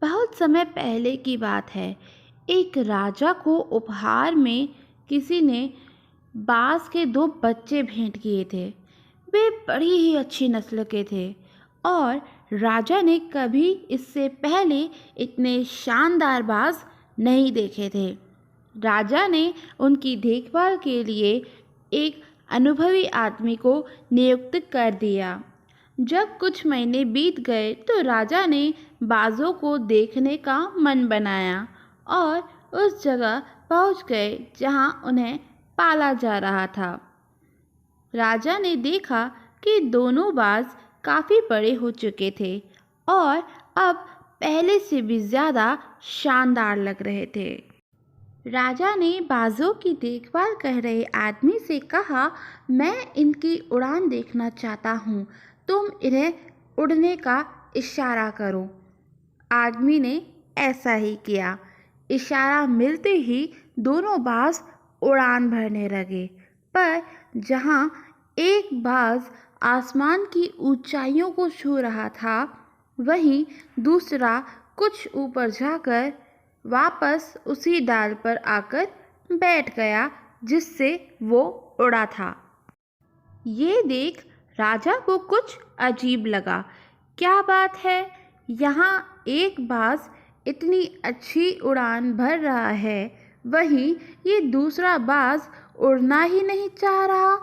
बहुत समय पहले की बात है। एक राजा को उपहार में किसी ने बाज के दो बच्चे भेंट किए थे। वे बड़ी ही अच्छी नस्ल के थे और राजा ने कभी इससे पहले इतने शानदार बाज नहीं देखे थे। राजा ने उनकी देखभाल के लिए एक अनुभवी आदमी को नियुक्त कर दिया। जब कुछ महीने बीत गए तो राजा ने बाजों को देखने का मन बनाया और उस जगह पहुंच गए जहां उन्हें पाला जा रहा था। राजा ने देखा कि दोनों बाज काफ़ी बड़े हो चुके थे और अब पहले से भी ज़्यादा शानदार लग रहे थे। राजा ने बाजों की देखभाल कर रहे आदमी से कहा, मैं इनकी उड़ान देखना चाहता हूँ, तुम इन्हें उड़ने का इशारा करो। आदमी ने ऐसा ही किया। इशारा मिलते ही दोनों बाज उड़ान भरने लगे, पर जहाँ एक बाज आसमान की ऊंचाइयों को छू रहा था, वहीं दूसरा कुछ ऊपर जाकर वापस उसी डाल पर आकर बैठ गया जिससे वो उड़ा था। ये देख राजा को कुछ अजीब लगा। क्या बात है, यहाँ एक बाज इतनी अच्छी उड़ान भर रहा है, वहीं ये दूसरा बाज उड़ना ही नहीं चाह रहा।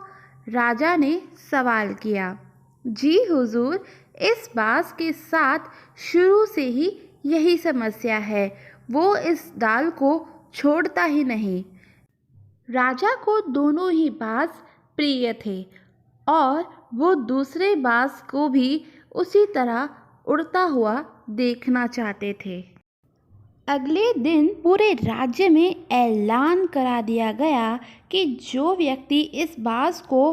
राजा ने सवाल किया। जी हुजूर, इस बाज के साथ शुरू से ही यही समस्या है, वो इस डाल को छोड़ता ही नहीं। राजा को दोनों ही बाज प्रिय थे और वो दूसरे बाज को भी उसी तरह उड़ता हुआ देखना चाहते थे। अगले दिन पूरे राज्य में ऐलान करा दिया गया कि जो व्यक्ति इस बाज को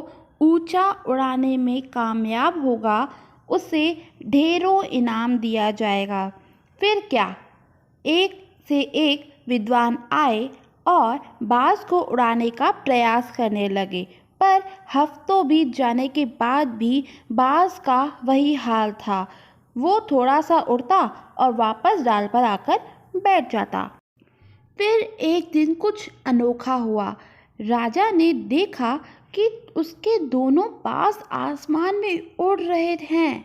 ऊंचा उड़ाने में कामयाब होगा उसे ढेरों इनाम दिया जाएगा। फिर क्या, एक से एक विद्वान आए और बाज को उड़ाने का प्रयास करने लगे, पर हफ्तों बीत जाने के बाद भी बाज का वही हाल था। वो थोड़ा सा उड़ता और वापस डाल पर आकर बैठ जाता। फिर एक दिन कुछ अनोखा हुआ। राजा ने देखा कि उसके दोनों बाज आसमान में उड़ रहे हैं।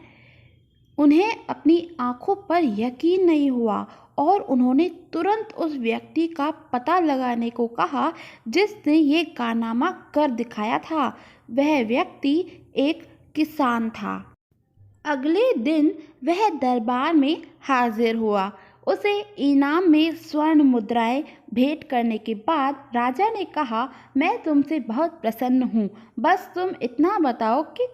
उन्हें अपनी आंखों पर यकीन नहीं हुआ और उन्होंने तुरंत उस व्यक्ति का पता लगाने को कहा जिसने ये कारनामा कर दिखाया था। वह व्यक्ति एक किसान था। अगले दिन वह दरबार में हाजिर हुआ। उसे इनाम में स्वर्ण मुद्राएं भेंट करने के बाद राजा ने कहा, मैं तुमसे बहुत प्रसन्न हूँ, बस तुम इतना बताओ कि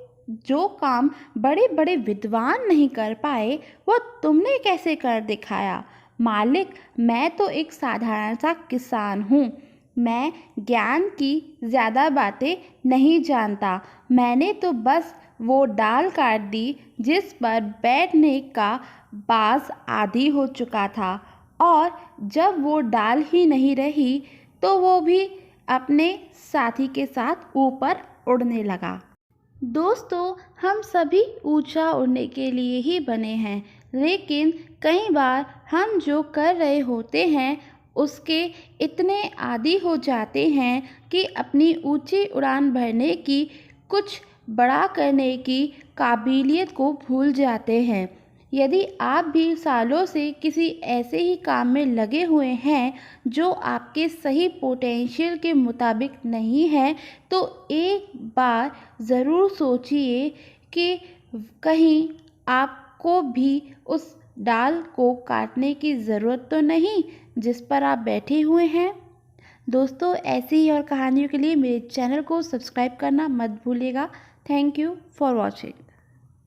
जो काम बड़े बड़े विद्वान नहीं कर पाए वो तुमने कैसे कर दिखाया। मालिक, मैं तो एक साधारण सा किसान हूँ, मैं ज्ञान की ज़्यादा बातें नहीं जानता। मैंने तो बस वो डाल काट दी जिस पर बैठने का बाज आदी हो चुका था और जब वो डाल ही नहीं रही तो वो भी अपने साथी के साथ ऊपर उड़ने लगा। दोस्तों, हम सभी ऊंचा उड़ने के लिए ही बने हैं, लेकिन कई बार हम जो कर रहे होते हैं उसके इतने आदी हो जाते हैं कि अपनी ऊंची उड़ान भरने की, कुछ बड़ा करने की काबिलियत को भूल जाते हैं। यदि आप भी सालों से किसी ऐसे ही काम में लगे हुए हैं जो आपके सही पोटेंशियल के मुताबिक नहीं है, तो एक बार ज़रूर सोचिए कि कहीं आपको भी उस डाल को काटने की ज़रूरत तो नहीं जिस पर आप बैठे हुए हैं। दोस्तों, ऐसी ही और कहानियों के लिए मेरे चैनल को सब्सक्राइब करना मत भूलिएगा। Thank you for watching.